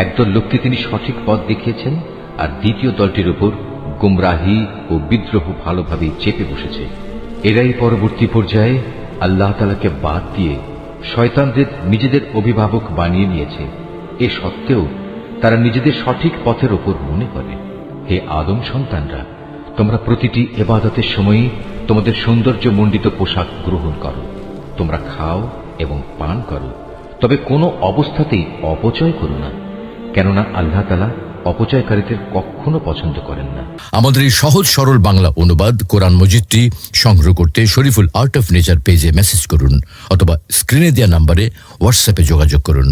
একদল লোককে তিনি সঠিক পথ দেখিয়েছেন, আর দ্বিতীয় দলটির উপর গুমরাহি ও বিদ্রোহ ভালোভাবে চেপে বসেছে। এরাই পরবর্তী পর্যায়ে আল্লাহ তাআলাকে বাদ দিয়ে শয়তানদের নিজেদের অভিভাবক বানিয়ে নিয়েছে। এ সত্ত্বেও তারা নিজেদের সঠিক পথের উপর মনে করে। হে আদম সন্তানরা, তোমরা প্রতিটি ইবাদতের সময়ই তোমাদের সৌন্দর্যমণ্ডিত পোশাক গ্রহণ করো, তোমরা খাও এবং পান করো, তবে কোনো অবস্থাতেই অপচয় করো না, কেননা আল্লাহ তাআলা অপচয়কারীদের কখনো পছন্দ করেন না। আমাদের এই সহজ সরল বাংলা অনুবাদ কোরআন মজিদটি সংগ্রহ করতে শরীফুল আর্ট অফ নেচার পেজে মেসেজ করুন অথবা স্ক্রিনে দেওয়া নম্বরে হোয়াটসঅ্যাপে যোগাযোগ করুন।